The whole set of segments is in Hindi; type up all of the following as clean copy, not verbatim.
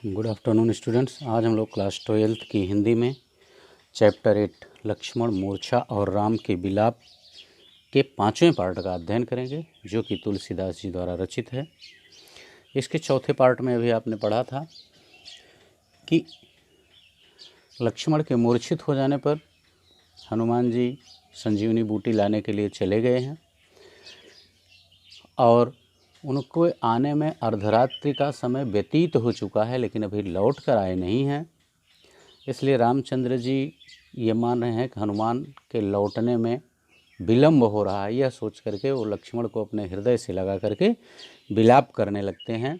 Good afternoon students. आज हम लोग क्लास 12th की हिंदी में चैप्टर 8 लक्ष्मण, मूर्छा और राम के विलाप के 5वें पार्ट का अध्ययन करेंगे, जो कि तुलसीदास जी द्वारा रचित है। इसके चौथे पार्ट में अभी आपने पढ़ा था कि लक्ष्मण के मूर्छित हो जाने पर हनुमान जी संजीवनी बूटी लाने के लिए चले गए हैं और उनको आने में अर्धरात्रि का समय व्यतीत हो चुका है, लेकिन अभी लौट कर आए नहीं हैं। इसलिए रामचंद्र जी ये मान रहे हैं कि हनुमान के लौटने में विलम्ब हो रहा है। यह सोच करके वो लक्ष्मण को अपने हृदय से लगा करके विलाप करने लगते हैं।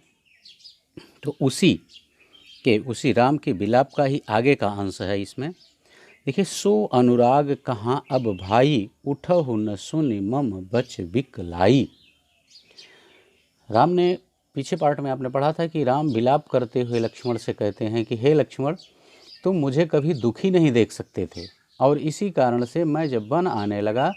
तो उसी राम के विलाप का ही आगे का अंश है इसमें। देखिए, सो अनुराग कहाँ अब भाई, उठहु न सुनि मम बच बिकलाई। राम ने पीछे पार्ट में आपने पढ़ा था कि राम विलाप करते हुए लक्ष्मण से कहते हैं कि हे लक्ष्मण, तुम मुझे कभी दुखी नहीं देख सकते थे और इसी कारण से मैं जब वन आने लगा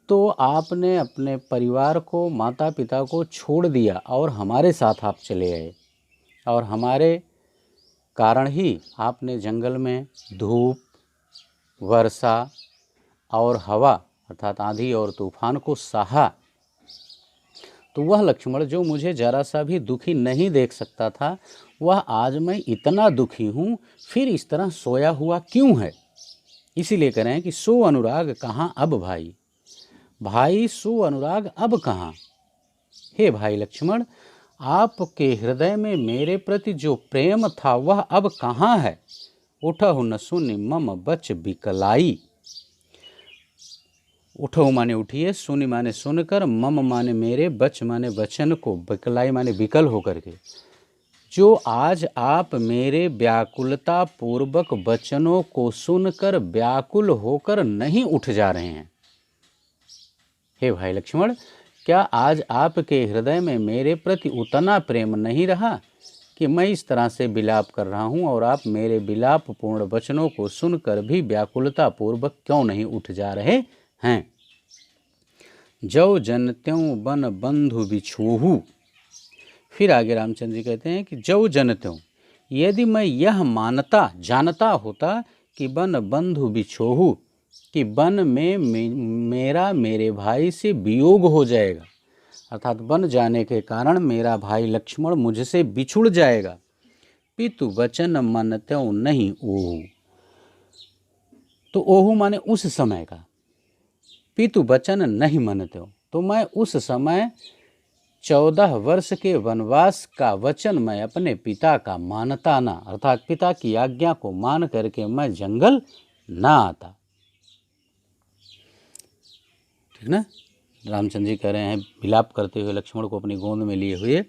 तो आपने अपने परिवार को, माता पिता को छोड़ दिया और हमारे साथ आप चले आए, और हमारे कारण ही आपने जंगल में धूप, वर्षा और हवा अर्थात आंधी और तूफान को सहा। तो वह लक्ष्मण जो मुझे जरा सा भी दुखी नहीं देख सकता था, वह आज मैं इतना दुखी हूँ, फिर इस तरह सोया हुआ क्यों है। इसीलिए कह रहे हैं कि सो अनुराग कहाँ अब भाई, भाई सो अनुराग अब कहाँ। हे भाई लक्ष्मण, आपके हृदय में मेरे प्रति जो प्रेम था वह अब कहाँ है। उठहु न सुनि मम बच बिकलाई। उठो माने उठिए, सुनि माने सुनकर, मम माने मेरे, बच माने वचन को, बिकलाई माने विकल होकर के। जो आज आप मेरे व्याकुलता पूर्वक वचनों को सुनकर व्याकुल होकर नहीं उठ जा रहे हैं। हे भाई लक्ष्मण, क्या आज आपके हृदय में मेरे प्रति उतना प्रेम नहीं रहा कि मैं इस तरह से विलाप कर रहा हूँ और आप मेरे विलाप पूर्ण वचनों को सुनकर भी व्याकुलता पूर्वक क्यों नहीं उठ जा रहे हैं। जौ जनत्यों बन बंधु बिछोहू। फिर आगे रामचंद्र जी कहते हैं कि जौ जनत्यों, यदि मैं यह जानता होता कि बन बंधु बिछोहू, कि वन में मेरा मेरे भाई से वियोग हो जाएगा, अर्थात वन जाने के कारण मेरा भाई लक्ष्मण मुझसे बिछुड़ जाएगा। पितु वचन मन त्यों नहीं ओहू। तो ओहू माने उस समय का, पितु वचन नहीं मनते हो, तो मैं उस समय 14 वर्ष के वनवास का वचन मैं अपने पिता का मानता ना, अर्थात पिता की आज्ञा को मान करके मैं जंगल ना आता। ठीक ना। रामचंद्र जी कह रहे हैं विलाप करते हुए लक्ष्मण को अपनी गोद में लिए हुए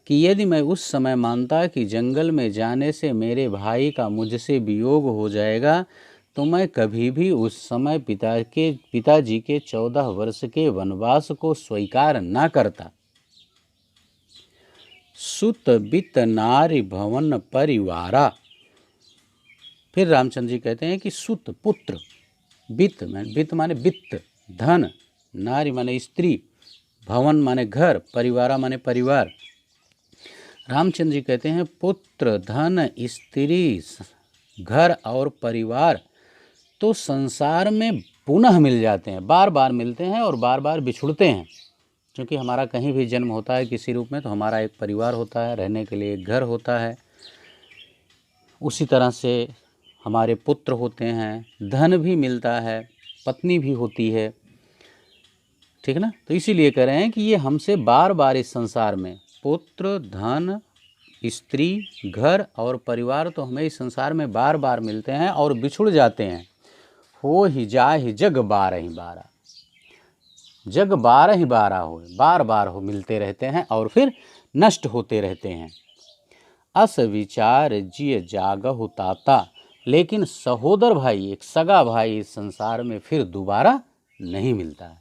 कि यदि मैं उस समय मानता कि जंगल में जाने से मेरे भाई का मुझसे वियोग हो जाएगा, तो मैं कभी भी उस समय पिताजी के 14 वर्ष के वनवास को स्वीकार ना करता। सुत बित नारी भवन परिवारा। फिर रामचंद्र जी कहते हैं कि सुत पुत्र, बित माने वित्त, धन, नारी माने स्त्री, भवन माने घर, परिवारा माने परिवार। रामचंद्र जी कहते हैं पुत्र, धन, स्त्री, घर और परिवार तो संसार में पुनः मिल जाते हैं, बार बार मिलते हैं और बार बार बिछुड़ते हैं। क्योंकि हमारा कहीं भी जन्म होता है किसी रूप में, तो हमारा एक परिवार होता है, रहने के लिए एक घर होता है। उसी तरह से हमारे पुत्र होते हैं, धन भी मिलता है, पत्नी भी होती है। ठीक ना। तो इसीलिए कह रहे हैं कि ये हमसे बार बार इस संसार में पुत्र, धन, स्त्री, घर और परिवार तो हमें इस संसार में बार बार मिलते हैं और बिछुड़ जाते हैं। हो ही जाहि जग 12 जग 12 हो, बार बार हो मिलते रहते हैं और फिर नष्ट होते रहते हैं। अस विचार जिय जागहु ताता, लेकिन सहोदर भाई, एक सगा भाई इस संसार में फिर दोबारा नहीं मिलता है।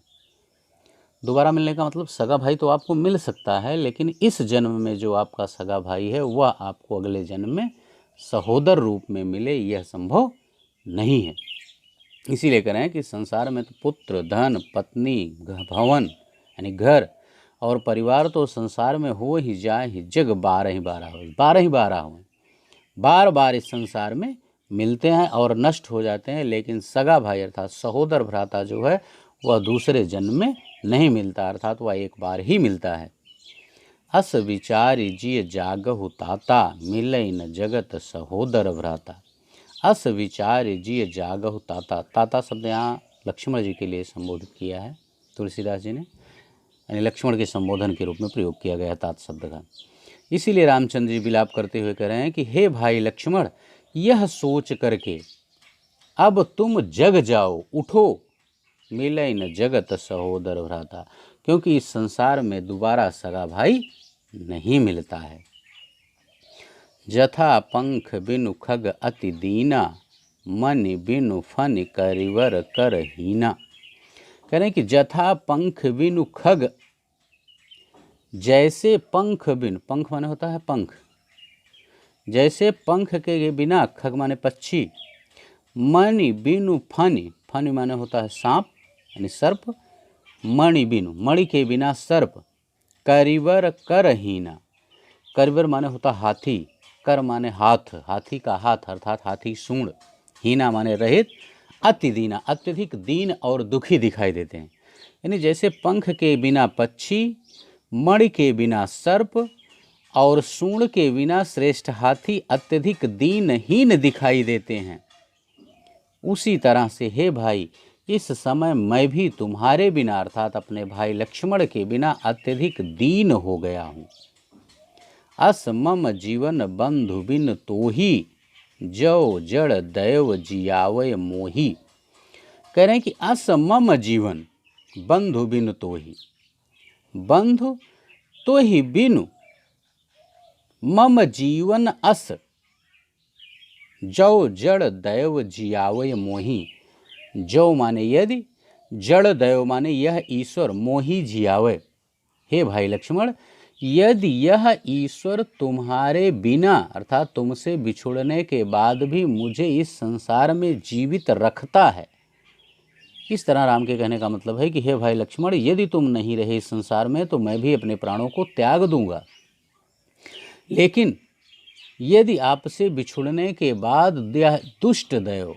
दोबारा मिलने का मतलब सगा भाई तो आपको मिल सकता है, लेकिन इस जन्म में जो आपका सगा भाई है वह आपको अगले जन्म में सहोदर रूप में मिले, यह संभव नहीं है। इसीलिए कह रहे हैं कि संसार में तो पुत्र, धन, पत्नी, भवन यानी घर और परिवार तो संसार में हो ही जाए ही जग 12 ही 12 हो, 12 ही 12 हो, बार बार इस संसार में मिलते हैं और नष्ट हो जाते हैं, लेकिन सगा भाई अर्थात सहोदर भ्राता जो है वह दूसरे जन्म में नहीं मिलता, अर्थात वह एक बार ही मिलता है। अस विचारी जिय जागहु ताता, मिलई न जगत सहोदर भ्राता। अस विचारी जिय जागहु ताता, ताता शब्द यहाँ लक्ष्मण जी के लिए संबोधित किया है तुलसीदास जी ने, यानी लक्ष्मण के संबोधन के रूप में प्रयोग किया गया तात शब्द का। इसीलिए रामचंद्र जी विलाप करते हुए कह रहे हैं कि हे भाई लक्ष्मण, यह सोच करके अब तुम जग जाओ, उठो, मिले न जगत सहोदर भ्राता, क्योंकि इस संसार में दोबारा सगा भाई नहीं मिलता है। जथा पंख बिनु खग अति दीना, मन बिनु फन करिवर कर हीना। कह रहे हैं कि जथा पंख बिनु खग, जैसे पंख बिन, पंख माने होता है पंख, जैसे पंख के बिना, खग माने पक्षी, मणि बिनु फनि, फनि माने होता है सांप यानी सर्प, मणि बिनु, मणि के बिना सर्प, करिवर करहीना, करिवर माने होता हाथी, कर माने हाथ, हाथी का हाथ अर्थात हाथी सूंड, हीना माने रहित, अति दीना अत्यधिक दीन और दुखी दिखाई देते हैं। यानी जैसे पंख के बिना पक्षी, मणि के बिना सर्प और सूंड के बिना श्रेष्ठ हाथी अत्यधिक दीनहीन दिखाई देते हैं, उसी तरह से हे भाई इस समय मैं भी तुम्हारे बिना अर्थात अपने भाई लक्ष्मण के बिना अत्यधिक दीन हो गया हूँ। अस मम जीवन बंधु बिन तोही, जो जड़ दैव जियावय मोही। कह रहे हैं कि अस मम जीवन बंधु बिन तोही, बंधु तो ही बिनु मम जीवन अस, जो जड़ दैव जियावय मोही। जो माने यदि, जड़ दैव माने यह ईश्वर, मोही जियावय। हे भाई लक्ष्मण, यदि यह ईश्वर तुम्हारे बिना अर्थात तुमसे बिछुड़ने के बाद भी मुझे इस संसार में जीवित रखता है, इस तरह राम के कहने का मतलब है कि हे भाई लक्ष्मण, यदि तुम नहीं रहे इस संसार में तो मैं भी अपने प्राणों को त्याग दूंगा, लेकिन यदि आपसे बिछुड़ने के बाद यह दुष्ट दैव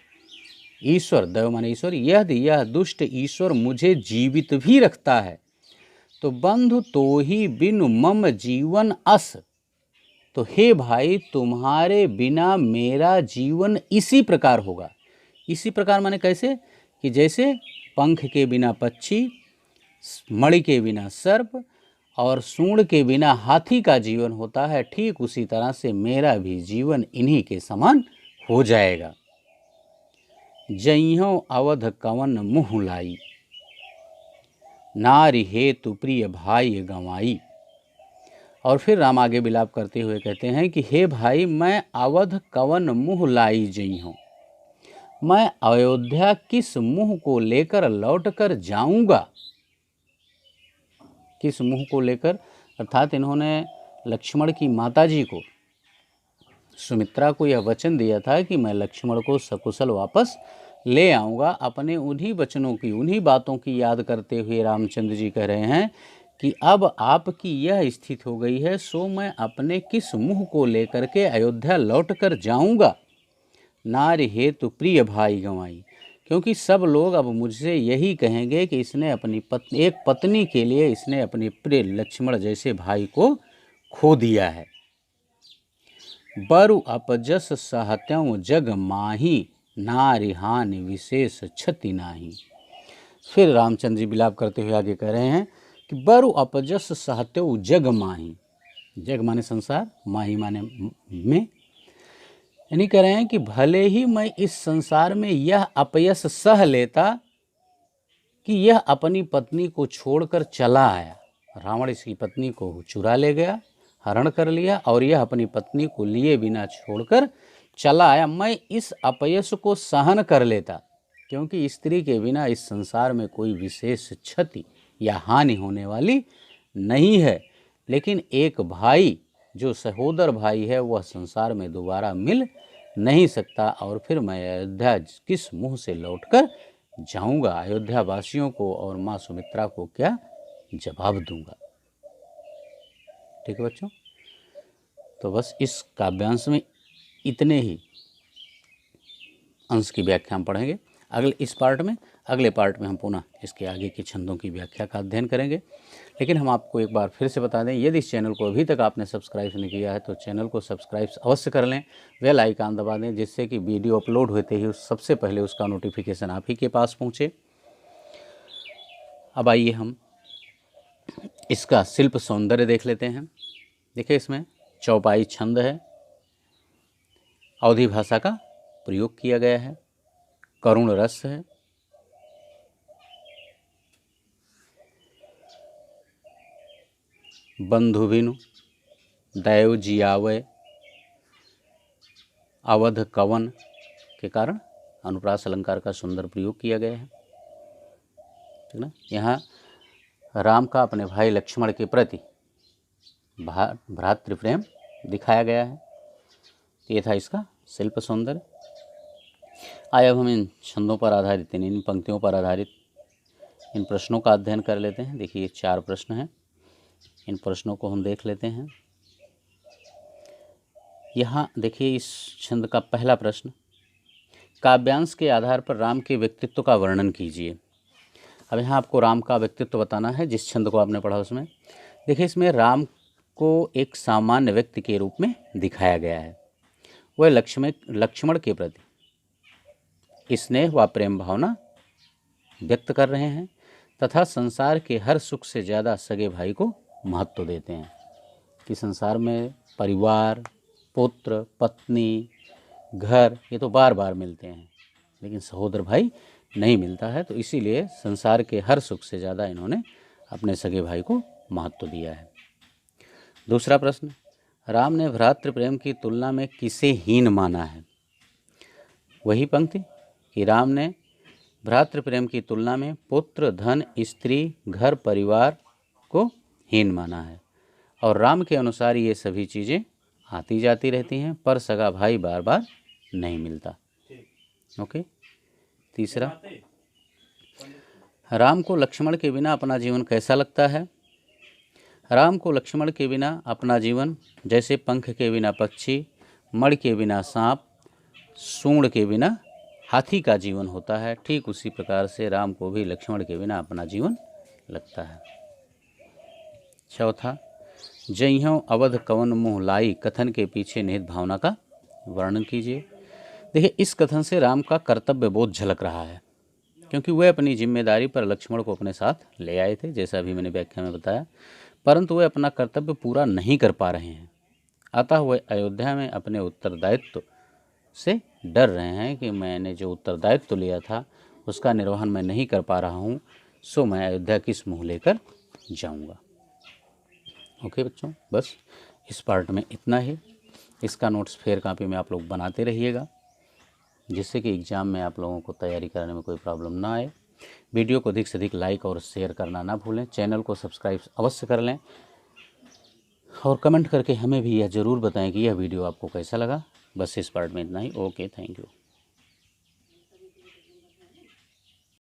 ईश्वर, दैव माने ईश्वर, यदि यह दुष्ट ईश्वर मुझे जीवित भी रखता है तो बंधु तो ही बिनु मम जीवन अस, तो हे भाई तुम्हारे बिना मेरा जीवन इसी प्रकार होगा। इसी प्रकार माने कैसे कि जैसे पंख के बिना पक्षी, मणि के बिना सर्प और सूंड के बिना हाथी का जीवन होता है, ठीक उसी तरह से मेरा भी जीवन इन्हीं के समान हो जाएगा। जइहों अवध कवन मुँह लाई, नारी हेतु प्रिय भाई गंवाई। और फिर राम आगे विलाप करते हुए कहते हैं कि हे भाई मैं अवध कवन मुँह लाई जइहों, मैं अयोध्या किस मुँह को लेकर लौट कर जाऊंगा। किस मुँह को लेकर अर्थात इन्होंने लक्ष्मण की माताजी को, सुमित्रा को यह वचन दिया था कि मैं लक्ष्मण को सकुशल वापस ले आऊँगा। अपने उन्हीं वचनों की, उन्हीं बातों की याद करते हुए रामचंद्र जी कह रहे हैं कि अब आपकी यह स्थिति हो गई है, सो मैं अपने किस मुँह को लेकर के अयोध्या लौट कर जाऊँगा। नारी हेतु प्रिय भाई गंवाई, क्योंकि सब लोग अब मुझसे यही कहेंगे कि इसने अपनी पत्नी, एक पत्नी के लिए इसने अपने प्रिय लक्ष्मण जैसे भाई को खो दिया है। बरु अपजस सहत्यों जग माही, नारी हानि विशेष क्षति नाही। फिर रामचंद्र जी विलाप करते हुए आगे कह रहे हैं कि बरु अपजस सहत्यों जग माही, जग माने संसार, माही माने में, यानी कह रहे हैं कि भले ही मैं इस संसार में यह अपयश सह लेता कि यह अपनी पत्नी को छोड़कर चला आया, रावण इसकी पत्नी को चुरा ले गया, हरण कर लिया और यह अपनी पत्नी को लिए बिना छोड़कर चला आया, मैं इस अपयश को सहन कर लेता, क्योंकि स्त्री के बिना इस संसार में कोई विशेष क्षति या हानि होने वाली नहीं है। लेकिन एक भाई जो सहोदर भाई है वह संसार में दोबारा मिल नहीं सकता, और फिर मैं अयोध्या किस मुँह से लौटकर जाऊंगा, अयोध्या वासियों को और माँ सुमित्रा को क्या जवाब दूंगा। ठीक है बच्चों। तो बस इस काव्यांश में इतने ही अंश की व्याख्या हम पढ़ेंगे अगले पार्ट में हम पुनः इसके आगे के छंदों की व्याख्या का अध्ययन करेंगे। लेकिन हम आपको एक बार फिर से बता दें, यदि इस चैनल को अभी तक आपने सब्सक्राइब नहीं किया है तो चैनल को सब्सक्राइब अवश्य कर लें, बेल आइकन दबा दें, जिससे कि वीडियो अपलोड होते ही सबसे पहले उसका नोटिफिकेशन आप ही के पास पहुँचे। अब आइए हम इसका शिल्प सौंदर्य देख लेते हैं। देखिए इसमें चौपाई छंद है, अवधी भाषा का प्रयोग किया गया है, करुण रस है, बंधु बिनु दैव जियावय, अवध कवन के कारण अनुप्रास अलंकार का सुंदर प्रयोग किया गया है। ठीक ना। यहाँ राम का अपने भाई लक्ष्मण के प्रति भ्रातृ प्रेम दिखाया गया है। ये था इसका शिल्प सौंदर्य। आइए अब हम इन छंदों पर आधारित, इन पंक्तियों पर आधारित इन प्रश्नों का अध्ययन कर लेते हैं। देखिए 4 प्रश्न हैं, इन प्रश्नों को हम देख लेते हैं। यहाँ देखिए इस छंद का पहला प्रश्न, काव्यांश के आधार पर राम के व्यक्तित्व का वर्णन कीजिए। अब यहाँ आपको राम का व्यक्तित्व बताना है, जिस छंद को आपने पढ़ा उसमें। देखिए इसमें राम को एक सामान्य व्यक्ति के रूप में दिखाया गया है। वह लक्ष्मण के प्रति स्नेह व प्रेम भावना व्यक्त कर रहे हैं तथा संसार के हर सुख से ज़्यादा सगे भाई को महत्व देते हैं। कि संसार में परिवार, पुत्र, पत्नी, घर ये तो बार बार मिलते हैं, लेकिन सहोदर भाई नहीं मिलता है। तो इसीलिए संसार के हर सुख से ज़्यादा इन्होंने अपने सगे भाई को महत्व दिया है। दूसरा प्रश्न, राम ने भ्रातृ प्रेम की तुलना में किसे हीन माना है। वही पंक्ति कि राम ने भ्रातृ प्रेम की तुलना में पुत्र, धन, स्त्री, घर, परिवार को हीन माना है और राम के अनुसार ये सभी चीज़ें आती जाती रहती हैं, पर सगा भाई बार बार नहीं मिलता। ओके। तीसरा, राम को लक्ष्मण के बिना अपना जीवन कैसा लगता है। राम को लक्ष्मण के बिना अपना जीवन जैसे पंख के बिना पक्षी, मण के बिना सांप, सूंड के बिना हाथी का जीवन होता है, ठीक उसी प्रकार से राम को भी लक्ष्मण के बिना अपना जीवन लगता है। चौथा, जइहों अवध कवन मुँह लाई कथन के पीछे निहित भावना का वर्णन कीजिए। देखिए इस कथन से राम का कर्तव्य बोध झलक रहा है, क्योंकि वह अपनी जिम्मेदारी पर लक्ष्मण को अपने साथ ले आए थे, जैसा अभी मैंने व्याख्या में बताया, परंतु वे अपना कर्तव्य पूरा नहीं कर पा रहे हैं। अतः वह अयोध्या में अपने उत्तरदायित्व से डर रहे हैं कि मैंने जो उत्तरदायित्व लिया था उसका निर्वहन मैं नहीं कर पा रहा हूँ, सो मैं अयोध्या किस मुँह लेकर जाऊँगा। ओके बच्चों, बस इस पार्ट में इतना ही। इसका नोट्स फेयर कॉपी में आप लोग बनाते रहिएगा, जिससे कि एग्ज़ाम में आप लोगों को तैयारी करने में कोई प्रॉब्लम ना आए। वीडियो को अधिक से अधिक लाइक और शेयर करना ना भूलें। चैनल को सब्सक्राइब अवश्य कर लें और कमेंट करके हमें भी यह ज़रूर बताएं कि यह वीडियो आपको कैसा लगा। बस इस पार्ट में इतना ही। Okay, thank you.